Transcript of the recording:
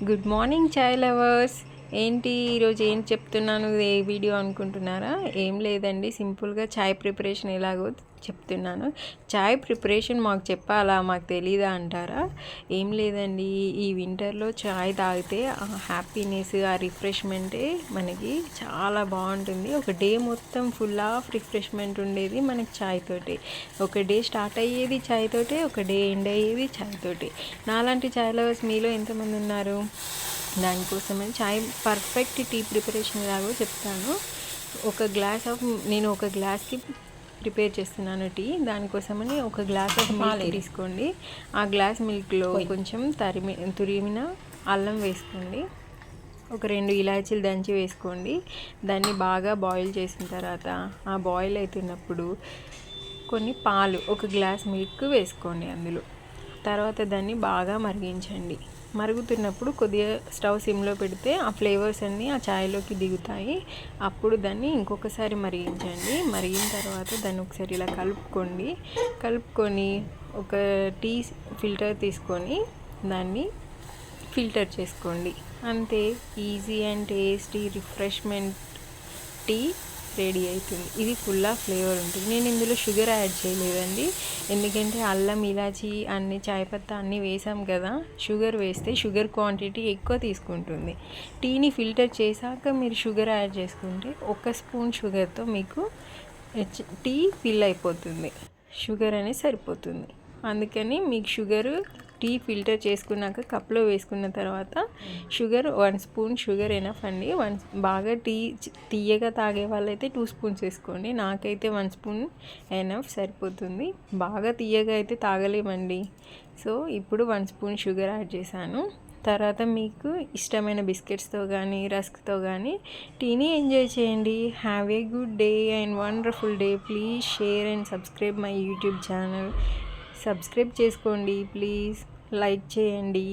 Good morning చాయ్ lovers. ఏంటి ఈరోజు ఏం చెప్తున్నాను, ఏ వీడియో అనుకుంటున్నారా? ఏం లేదండి, సింపుల్గా చాయ్ ప్రిపరేషన్ ఎలాగో చెప్తున్నాను. చాయ్ ప్రిపరేషన్ మాకు చెప్పాలా, మాకు తెలీదా అంటారా? ఏం లేదండి, ఈ వింటర్లో చాయ్ తాగితే ఆ హ్యాపీనెస్, ఆ రిఫ్రెష్మెంటే మనకి చాలా బాగుంటుంది. ఒక డే మొత్తం ఫుల్ ఆఫ్ రిఫ్రెష్మెంట్ ఉండేది మనకి చాయ్ తోటి. ఒక డే స్టార్ట్ అయ్యేది చాయ్ తోటే, ఒక డే ఎండ్ అయ్యేది చాయ్ తోటి. నాలాంటి చాయ్ లవర్స్ మీలో ఎంతమంది ఉన్నారు? దానికోసమని చాయ్ పర్ఫెక్ట్ టీ ప్రిపరేషన్ ఎలాగో చెప్తాను. నేను ఒక గ్లాస్కి ప్రిపేర్ చేస్తున్నాను టీ. దానికోసమని ఒక గ్లాస్ ఆఫ్ మిల్క్ తీసుకోండి. ఆ గ్లాస్ మిల్క్లో కొంచెం తురిమిన అల్లం వేసుకోండి. ఒక 2 ఇలాచీలు దంచి వేసుకోండి. దాన్ని బాగా బాయిల్ చేసిన తర్వాత ఆ బాయిల్ అవుతున్నప్పుడు కొన్ని పాలు, ఒక గ్లాస్ మిల్క్ వేసుకోండి అందులో. తర్వాత దాన్ని బాగా మరిగించండి. మరుగుతున్నప్పుడు కొద్దిగా స్టవ్ సిమ్లో పెడితే ఆ ఫ్లేవర్స్ అన్నీ ఆ చాయ్లోకి దిగుతాయి. అప్పుడు దాన్ని ఇంకొకసారి మరిగించండి. మరిగిన తర్వాత దాన్ని ఒకసారి ఇలా కలుపుకొని ఒక టీ ఫిల్టర్ తీసుకొని దాన్ని ఫిల్టర్ చేసుకోండి. అంతే, easy and tasty refreshment tea ready అవుతుంది. ఇది ఫుల్ ఆఫ్ ఫ్లేవర్ ఉంటుంది. నేను ఇందులో షుగర్ యాడ్ చేయలేదండి, ఎందుకంటే అల్లం, ఇలాచి అన్ని, చాయ్ పత్తా అన్నీ వేసాం కదా. షుగర్ వేస్తే షుగర్ క్వాంటిటీ ఎక్కువ తీసుకుంటుంది. టీని ఫిల్టర్ చేశాక మీరు షుగర్ యాడ్ చేసుకుంటే 1 స్పూన్ షుగర్తో మీకు టీ ఫిల్ అయిపోతుంది. షుగర్ అనేది సరిపోతుంది. అందుకని మీకు టీ ఫిల్టర్ చేసుకున్నాక కప్లో వేసుకున్న తర్వాత షుగర్ 1 స్పూన్ షుగర్ ఎనఫ్ అండి. బాగా టీ తీయగా తాగే వాళ్ళైతే 2 స్పూన్స్ వేసుకోండి. నాకైతే 1 స్పూన్ ఎనఫ్ సరిపోతుంది. బాగా తీయగా అయితే తాగలేమండి. సో ఇప్పుడు 1 స్పూన్ షుగర్ యాడ్ చేశాను. తర్వాత మీకు ఇష్టమైన బిస్కెట్స్తో కానీ, రస్క్తో కానీ టీని ఎంజాయ్ చేయండి. Have a good day and wonderful day. Please share and subscribe my YouTube channel. Subscribe చేసుకోండి ప్లీజ్, లైక్ చేయండి.